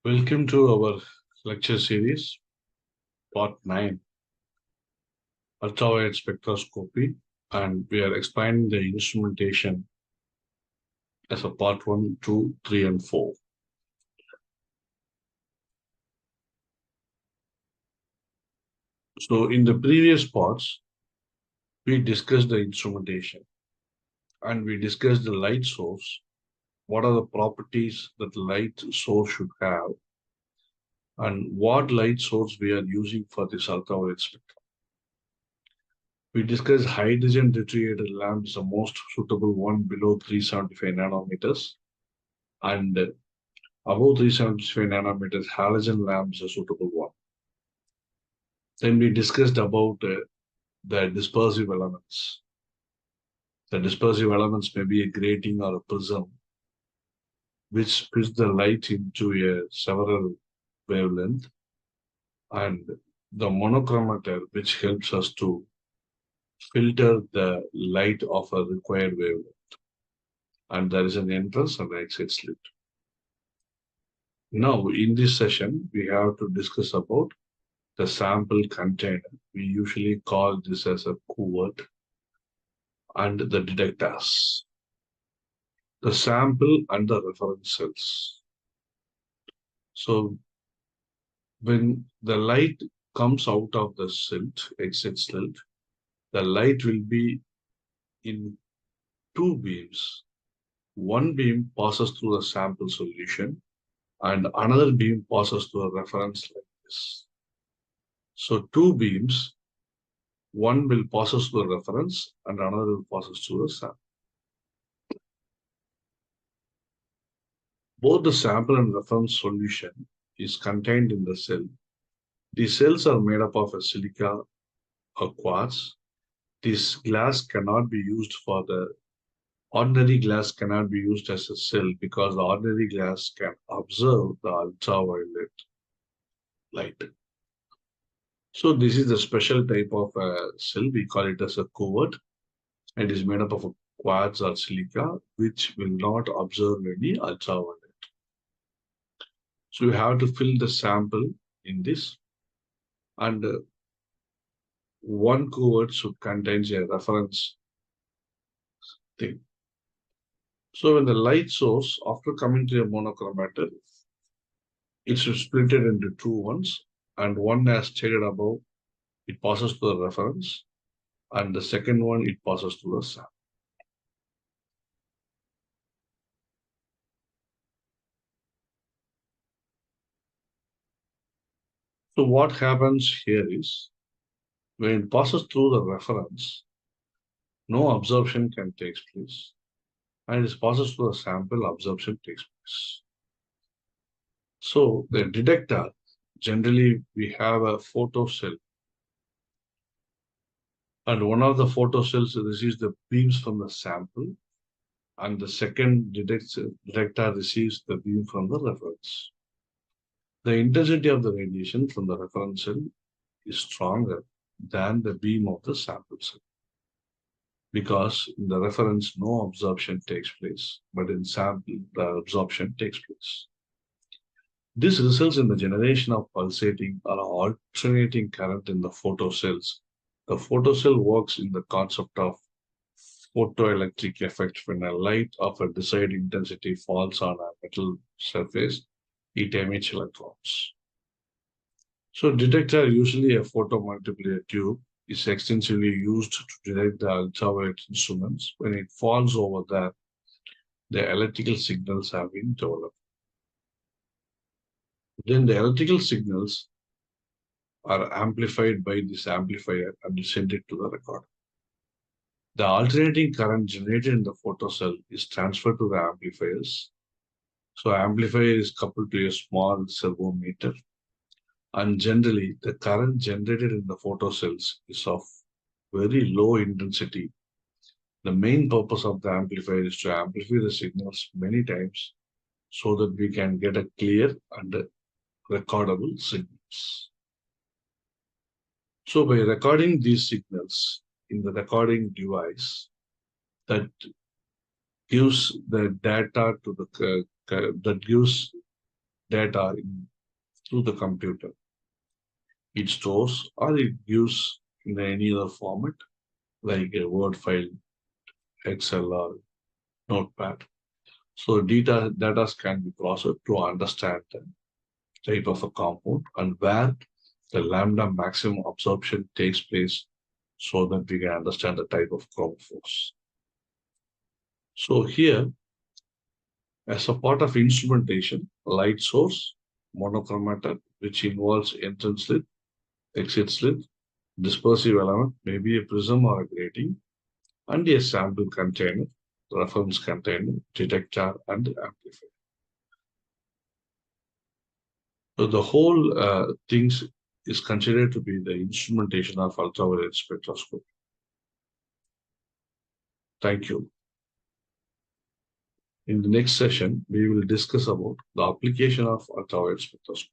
Welcome to our lecture series, part 9, ultraviolet spectroscopy, and we are explaining the instrumentation as a part 1, 2, 3, and 4. So in the previous parts, we discussed the instrumentation and we discussed the light source, what are the properties that the light source should have, and what light source we are using for this ultraviolet spectrum. We discussed hydrogen deuterated lamp is the most suitable one below 375 nanometers, and above 375 nanometers, halogen lamp is a suitable one. Then we discussed about the dispersive elements. The dispersive elements may be a grating or a prism, which splits the light into a several wavelength, and the monochromator, which helps us to filter the light of a required wavelength. And there is an entrance and exit slit. Now, in this session, we have to discuss about the sample container. We usually call this as a cuvette, and the detectors. The sample and the reference cells. So when the light comes out of the slit, exit slit, the light will be in two beams. One beam passes through the sample solution and another beam passes through a reference like this. So two beams, one will passes through the reference and another will passes through the sample. Both the sample and reference solution is contained in the cell. The cells are made up of a silica or quartz. This glass cannot be used for the ordinary glass cannot be used as a cell because the ordinary glass can absorb the ultraviolet light. So this is a special type of cell. We call it as a cuvette. It is made up of a quartz or silica, which will not absorb any ultraviolet. So you have to fill the sample in this, and one cuvette should contain a reference thing. So when the light source, after coming to a monochromator, it's split into two ones, and one as stated above, it passes to the reference, and the second one, it passes to the sample. So what happens here is, when it passes through the reference, no absorption can take place. And it passes through the sample, absorption takes place. So the detector, generally we have a photocell, and one of the photocells receives the beams from the sample, and the second detector receives the beam from the reference. The intensity of the radiation from the reference cell is stronger than the beam of the sample cell, because in the reference no absorption takes place, but in sample the absorption takes place. This results in the generation of pulsating or alternating current in the photocells. The photocell works in the concept of photoelectric effect. When a light of a desired intensity falls on a metal surface, it emits electrons. So detector, usually a photomultiplier tube, is extensively used to detect the ultraviolet instruments. When it falls over there, the electrical signals have been developed. Then the electrical signals are amplified by this amplifier and sent it to the recorder. The alternating current generated in the photocell is transferred to the amplifiers. So amplifier is coupled to a small servometer, and generally the current generated in the photocells is of very low intensity. The main purpose of the amplifier is to amplify the signals many times so that we can get a clear and recordable signals. So by recording these signals in the recording device, that gives the data to the that gives data through the computer. It stores or it gives in any other format like a Word file, Excel, or Notepad. So data can be processed to understand the type of a compound and where the lambda maximum absorption takes place so that we can understand the type of chromophores. So here, as a part of instrumentation, light source, monochromator, which involves entrance slit, exit slit, dispersive element, maybe a prism or a grating, and a sample container, reference container, detector, and amplifier. So the whole things is considered to be the instrumentation of ultraviolet spectroscopy. Thank you. In the next session, we will discuss about the application of ultraviolet spectroscopy.